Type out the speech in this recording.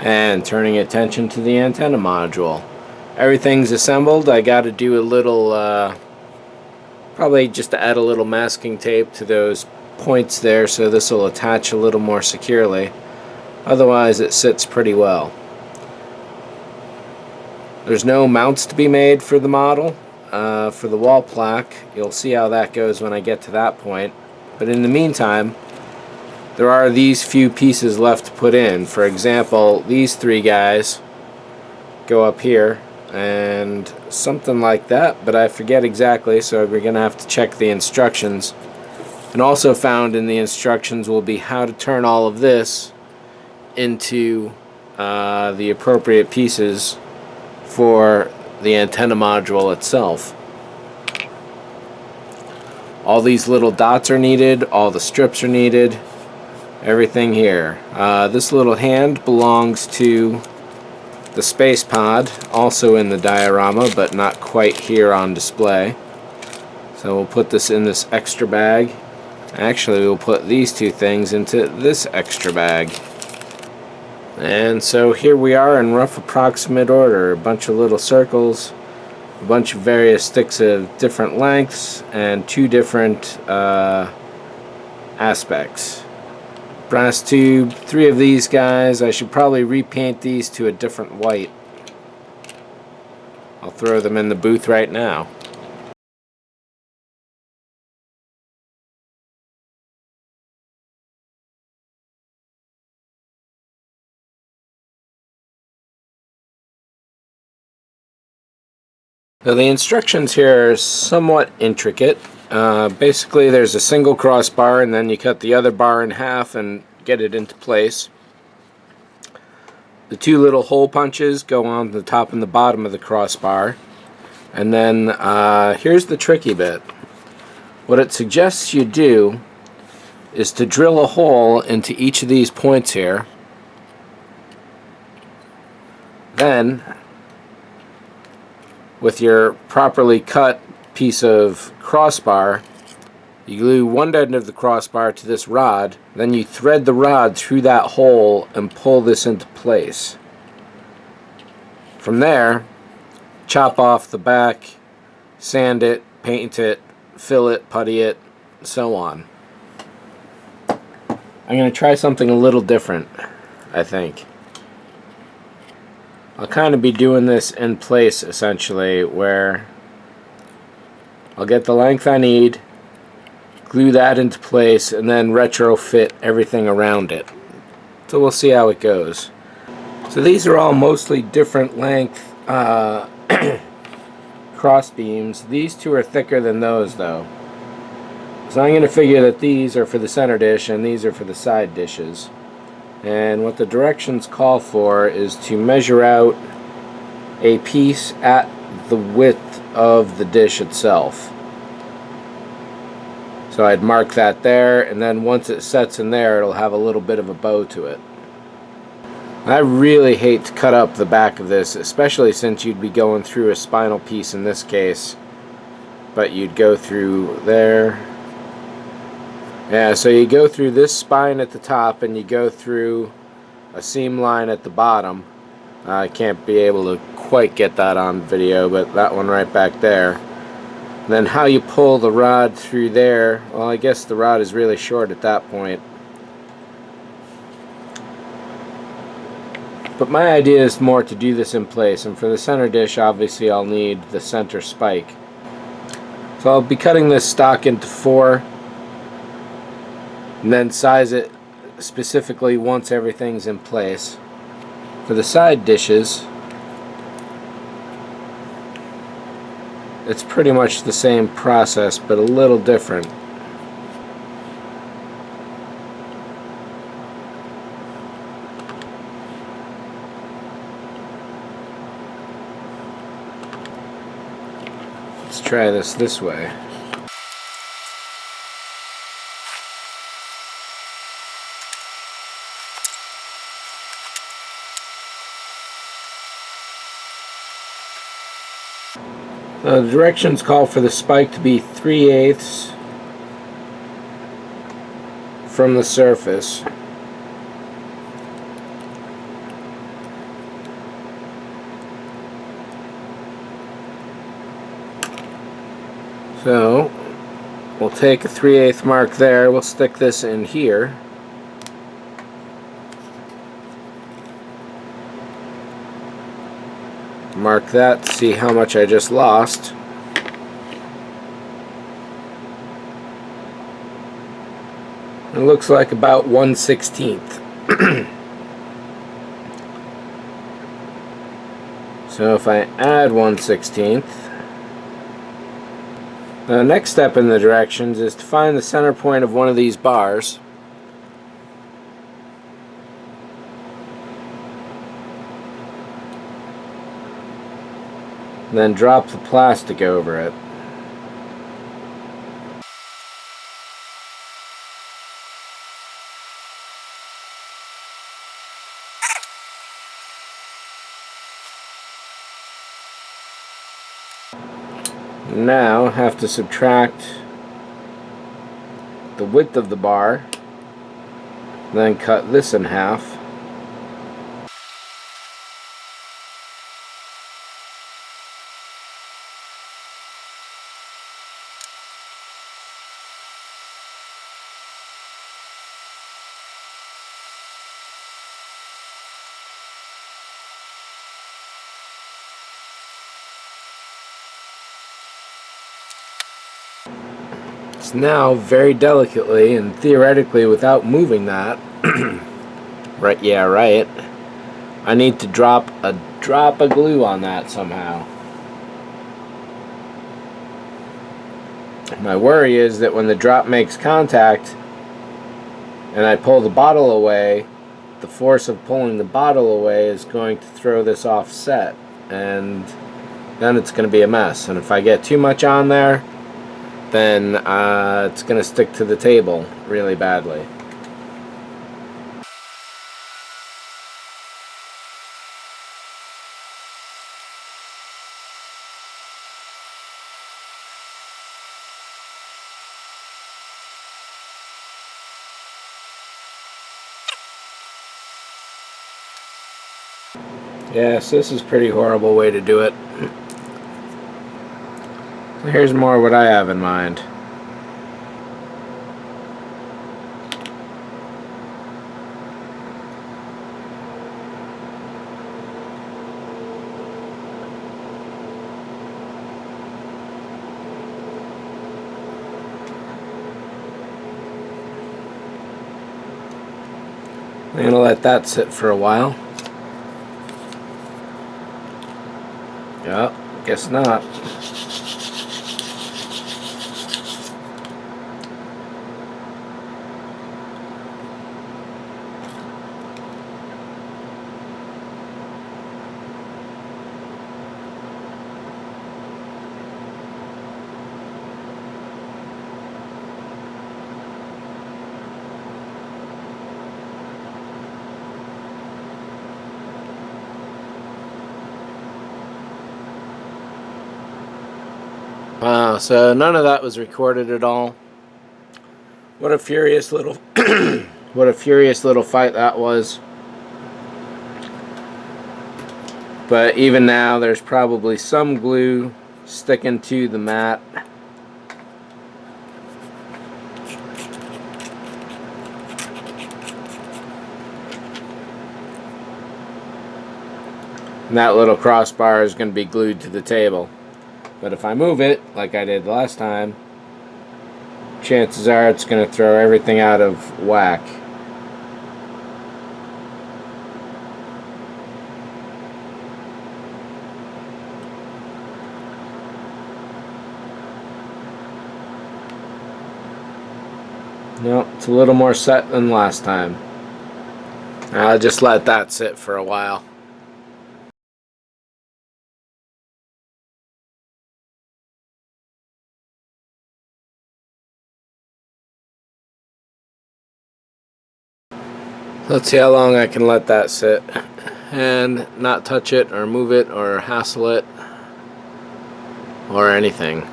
And turning attention to the antenna module. Everything's assembled. I got to do a little, probably just to add a little masking tape to those points there so this will attach a little more securely. Otherwise it sits pretty well. There's no mounts to be made for the model. For the wall plaque, you'll see how that goes when I get to that point. But in the meantime, there are these few pieces left to put in. For example, these three guys go up here and something like that, but I forget exactly, so we're gonna have to check the instructions. And also found in the instructions will be how to turn all of this into the appropriate pieces for the antenna module itself. All these little dots are needed, all the strips are needed, everything here. This little hand belongs to the space pod, also in the diorama, but not quite here on display. So we'll put this in this extra bag. Actually, we'll put these two things into this extra bag. And so here we are in rough approximate order. A bunch of little circles, a bunch of various sticks of different lengths, and two different aspects. Brass tube, three of these guys. I should probably repaint these to a different white. I'll throw them in the booth right now. So the instructions here are somewhat intricate. Basically there's a single crossbar and then you cut the other bar in half and get it into place. The two little hole punches go on the top and the bottom of the crossbar. And then here's the tricky bit. What it suggests you do is to drill a hole into each of these points here. Then with your properly cut piece of crossbar, you glue one end of the crossbar to this rod, then you thread the rod through that hole and pull this into place. From there, chop off the back, sand it, paint it, fill it, putty it, so on. I'm going to try something a little different, I think. I'll kind of be doing this in place essentially, where I'll get the length I need, glue that into place, and then retrofit everything around it. So we'll see how it goes. So these are all mostly different length cross beams. These two are thicker than those though. So I'm going to figure that these are for the center dish and these are for the side dishes. And what the directions call for is to measure out a piece at the width of the dish itself. So I'd mark that there, and then once it sets in there, it'll have a little bit of a bow to it. I really hate to cut up the back of this, especially since you'd be going through a spinal piece in this case. But you'd go through there. Yeah, so you go through this spine at the top and you go through a seam line at the bottom. I can't be able to quite get that on video, but that one right back there. And then how you pull the rod through there, well, I guess the rod is really short at that point. But my idea is more to do this in place, and for the center dish obviously I'll need the center spike. So I'll be cutting this stock into 4 and then size it specifically once everything's in place. For the side dishes, it's pretty much the same process but a little different. Let's try this way. The directions call for the spike to be 3/8 from the surface. So we'll take a 3/8 mark there, we'll stick this in here. Mark that to see how much I just lost. It looks like about 1/16. So if I add 1/16, the next step in the directions is to find the center point of one of these bars. And then drop the plastic over it. Now have to subtract the width of the bar, then cut this in half. Now very delicately and theoretically without moving that right, yeah, right, I need to drop a drop of glue on that somehow. My worry is that when the drop makes contact and I pull the bottle away, the force of pulling the bottle away is going to throw this offset, and then it's going to be a mess. And if I get too much on there, then it's going to stick to the table really badly. Yes, this is a pretty horrible way to do it. So here's more what I have in mind. I'm going to let that sit for a while. Yep, guess not. Wow, so none of that was recorded at all. What a furious little what a furious little fight that was. But even now there's probably some glue sticking to the mat. And that little crossbar is going to be glued to the table. But if I move it, like I did last time, chances are it's going to throw everything out of whack. No, it's a little more set than last time. I'll just let that sit for a while. Let's see how long I can let that sit and not touch it or move it or hassle it or anything.